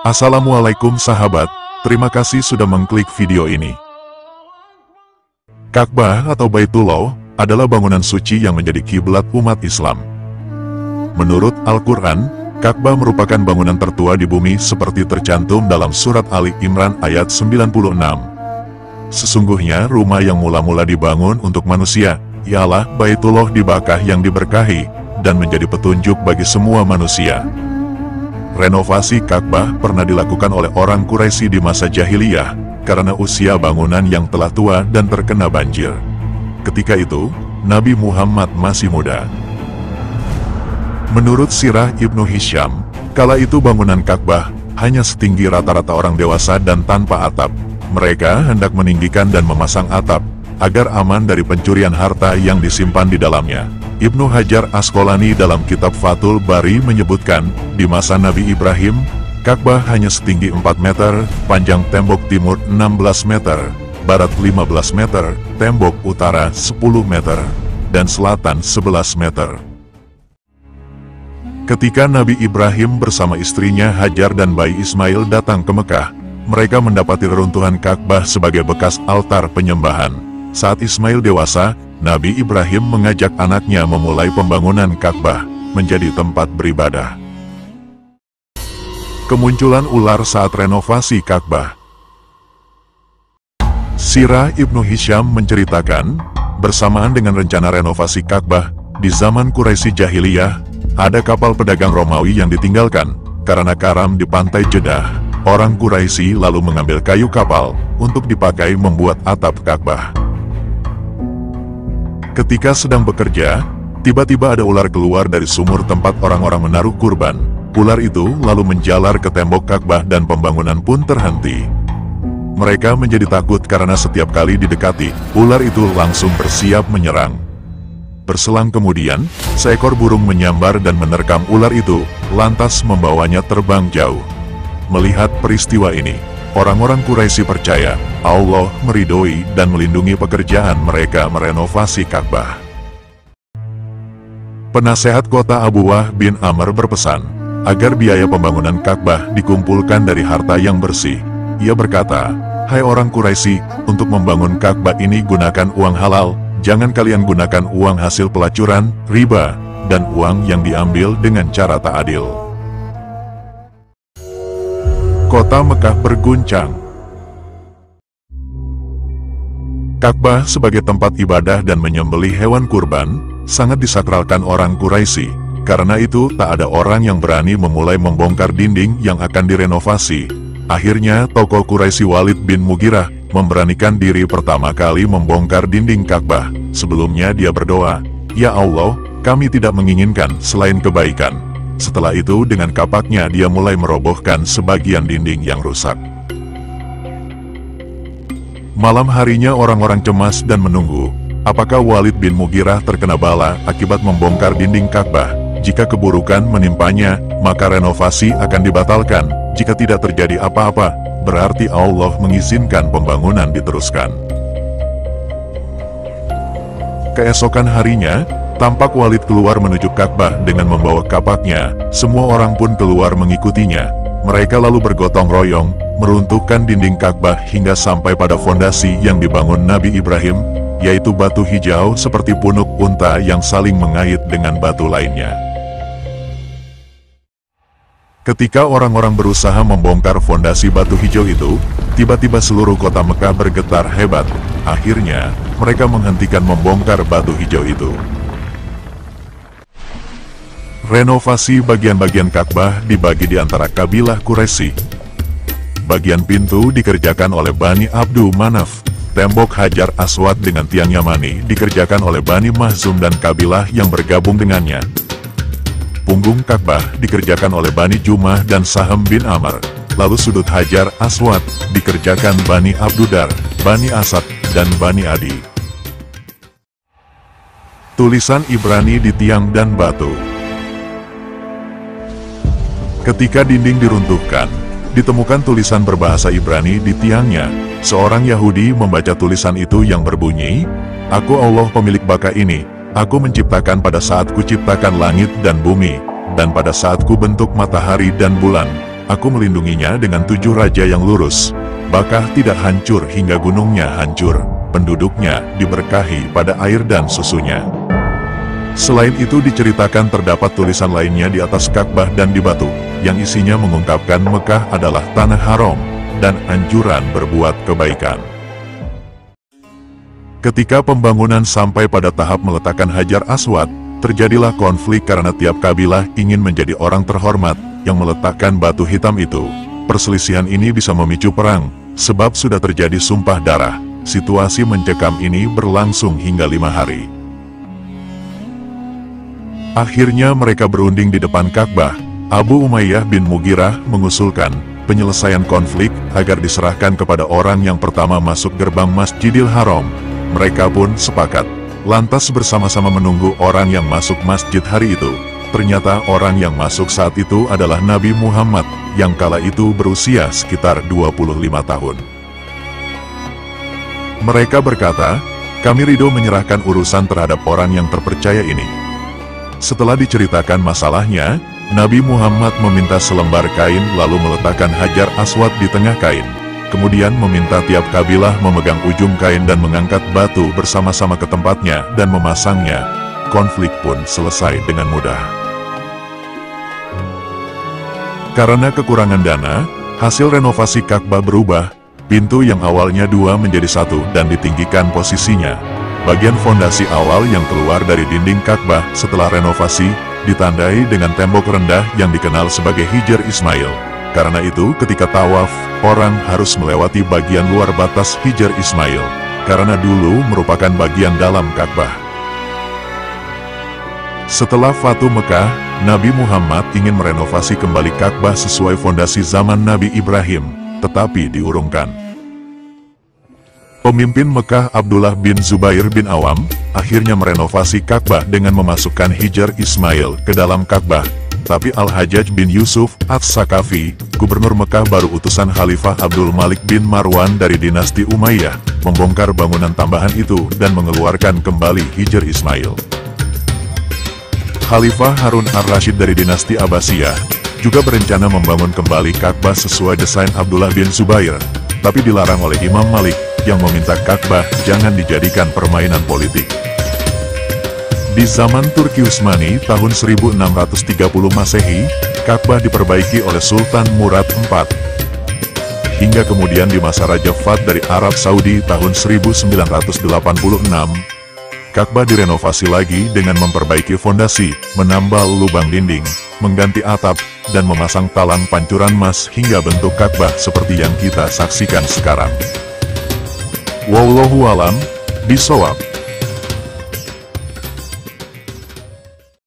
Assalamualaikum sahabat, terima kasih sudah mengklik video ini. Ka'bah atau Baitullah adalah bangunan suci yang menjadi kiblat umat Islam. Menurut Al-Quran, Ka'bah merupakan bangunan tertua di bumi seperti tercantum dalam surat Ali Imran ayat 96. Sesungguhnya rumah yang mula-mula dibangun untuk manusia, ialah Baitullah di Bakkah yang diberkahi, dan menjadi petunjuk bagi semua manusia. Renovasi Ka'bah pernah dilakukan oleh orang Quraisy di masa jahiliyah, karena usia bangunan yang telah tua dan terkena banjir. Ketika itu, Nabi Muhammad masih muda. Menurut Sirah Ibnu Hisham, kala itu bangunan Ka'bah hanya setinggi rata-rata orang dewasa dan tanpa atap. Mereka hendak meninggikan dan memasang atap, agar aman dari pencurian harta yang disimpan di dalamnya. Ibnu Hajar Asqalani dalam kitab Fathul Bari menyebutkan, di masa Nabi Ibrahim, Ka'bah hanya setinggi 4 meter, panjang tembok timur 16 meter, barat 15 meter, tembok utara 10 meter, dan selatan 11 meter. Ketika Nabi Ibrahim bersama istrinya Hajar dan bayi Ismail datang ke Mekah, mereka mendapati reruntuhan Ka'bah sebagai bekas altar penyembahan. Saat Ismail dewasa, Nabi Ibrahim mengajak anaknya memulai pembangunan Ka'bah menjadi tempat beribadah. Kemunculan ular saat renovasi Ka'bah. Sirah Ibnu Hisham menceritakan, bersamaan dengan rencana renovasi Ka'bah, di zaman Quraisy jahiliyah, ada kapal pedagang Romawi yang ditinggalkan, karena karam di pantai Jeddah. Orang Quraisy lalu mengambil kayu kapal, untuk dipakai membuat atap Ka'bah. Ketika sedang bekerja, tiba-tiba ada ular keluar dari sumur tempat orang-orang menaruh kurban. Ular itu lalu menjalar ke tembok Ka'bah dan pembangunan pun terhenti. Mereka menjadi takut karena setiap kali didekati, ular itu langsung bersiap menyerang. Berselang kemudian, seekor burung menyambar dan menerkam ular itu, lantas membawanya terbang jauh. Melihat peristiwa ini, orang-orang Quraisy percaya, Allah meridhoi dan melindungi pekerjaan mereka merenovasi Ka'bah. Penasehat kota Abu Wah bin Amr berpesan, agar biaya pembangunan Ka'bah dikumpulkan dari harta yang bersih. Ia berkata, "Hai orang Quraisy, untuk membangun Ka'bah ini gunakan uang halal, jangan kalian gunakan uang hasil pelacuran, riba, dan uang yang diambil dengan cara tak adil." Kota Mekah berguncang. Ka'bah sebagai tempat ibadah dan menyembelih hewan kurban, sangat disakralkan orang Quraisy. Karena itu tak ada orang yang berani memulai membongkar dinding yang akan direnovasi. Akhirnya tokoh Quraisy Walid bin Mughirah memberanikan diri pertama kali membongkar dinding Ka'bah. Sebelumnya dia berdoa, "Ya Allah, kami tidak menginginkan selain kebaikan." Setelah itu dengan kapaknya dia mulai merobohkan sebagian dinding yang rusak. Malam harinya orang-orang cemas dan menunggu, apakah Walid bin Mughirah terkena bala akibat membongkar dinding Ka'bah. Jika keburukan menimpanya, maka renovasi akan dibatalkan. Jika tidak terjadi apa-apa, berarti Allah mengizinkan pembangunan diteruskan. Keesokan harinya, tampak Walid keluar menuju Ka'bah dengan membawa kapaknya. Semua orang pun keluar mengikutinya. Mereka lalu bergotong royong, meruntuhkan dinding Ka'bah hingga sampai pada fondasi yang dibangun Nabi Ibrahim, yaitu batu hijau seperti punuk unta yang saling mengait dengan batu lainnya. Ketika orang-orang berusaha membongkar fondasi batu hijau itu, tiba-tiba seluruh kota Mekah bergetar hebat. Akhirnya, mereka menghentikan membongkar batu hijau itu. Renovasi bagian-bagian Ka'bah dibagi di antara kabilah Quraisy. Bagian pintu dikerjakan oleh Bani Abdu Manaf. Tembok Hajar Aswad dengan tiang Yamani dikerjakan oleh Bani Mahzum dan kabilah yang bergabung dengannya. Punggung Ka'bah dikerjakan oleh Bani Jumah dan Sahm bin Amr. Lalu sudut Hajar Aswad dikerjakan Bani Abdudar, Bani Asad, dan Bani Adi. Tulisan Ibrani di tiang dan batu. Ketika dinding diruntuhkan, ditemukan tulisan berbahasa Ibrani di tiangnya. Seorang Yahudi membaca tulisan itu yang berbunyi, "Aku Allah pemilik Bakkah ini. Aku menciptakan pada saat ku ciptakan langit dan bumi, dan pada saat ku bentuk matahari dan bulan, Aku melindunginya dengan 7 raja yang lurus. Bakah tidak hancur hingga gunungnya hancur, penduduknya diberkahi pada air dan susunya. Selain itu diceritakan terdapat tulisan lainnya di atas Ka'bah dan di batu, yang isinya mengungkapkan Mekah adalah tanah haram, dan anjuran berbuat kebaikan. Ketika pembangunan sampai pada tahap meletakkan Hajar Aswad, terjadilah konflik karena tiap kabilah ingin menjadi orang terhormat yang meletakkan batu hitam itu. Perselisihan ini bisa memicu perang, sebab sudah terjadi sumpah darah. Situasi mencekam ini berlangsung hingga 5 hari. Akhirnya mereka berunding di depan Ka'bah. Abu Umayyah bin Mughirah mengusulkan penyelesaian konflik agar diserahkan kepada orang yang pertama masuk gerbang Masjidil Haram. Mereka pun sepakat. Lantas bersama-sama menunggu orang yang masuk masjid hari itu. Ternyata orang yang masuk saat itu adalah Nabi Muhammad, yang kala itu berusia sekitar 25 tahun. Mereka berkata, "Kami ridho menyerahkan urusan terhadap orang yang terpercaya ini." Setelah diceritakan masalahnya, Nabi Muhammad meminta selembar kain lalu meletakkan Hajar Aswad di tengah kain. Kemudian meminta tiap kabilah memegang ujung kain dan mengangkat batu bersama-sama ke tempatnya dan memasangnya. Konflik pun selesai dengan mudah. Karena kekurangan dana, hasil renovasi Ka'bah berubah. Pintu yang awalnya 2 menjadi 1 dan ditinggikan posisinya. Bagian fondasi awal yang keluar dari dinding Ka'bah setelah renovasi ditandai dengan tembok rendah yang dikenal sebagai Hijr Ismail. Karena itu ketika tawaf, orang harus melewati bagian luar batas Hijr Ismail, karena dulu merupakan bagian dalam Ka'bah. Setelah Fatu Mekah, Nabi Muhammad ingin merenovasi kembali Ka'bah sesuai fondasi zaman Nabi Ibrahim, tetapi diurungkan. Pemimpin Mekah Abdullah bin Zubair bin Awam akhirnya merenovasi Ka'bah dengan memasukkan Hijr Ismail ke dalam Ka'bah. Tapi Al-Hajjaj bin Yusuf Ats-Sakafi, gubernur Mekah baru utusan Khalifah Abdul Malik bin Marwan dari dinasti Umayyah, membongkar bangunan tambahan itu dan mengeluarkan kembali Hijr Ismail. Khalifah Harun ar-Rasyid dari dinasti Abbasiyah juga berencana membangun kembali Ka'bah sesuai desain Abdullah bin Zubair, tapi dilarang oleh Imam Malik yang meminta Ka'bah jangan dijadikan permainan politik. Di zaman Turki Utsmani tahun 1630 Masehi, Ka'bah diperbaiki oleh Sultan Murad IV. Hingga kemudian di masa Raja Fahd dari Arab Saudi tahun 1986, Ka'bah direnovasi lagi dengan memperbaiki fondasi, menambal lubang dinding, mengganti atap, dan memasang talang pancuran emas hingga bentuk Ka'bah seperti yang kita saksikan sekarang. Wallahu a'lam bishawab.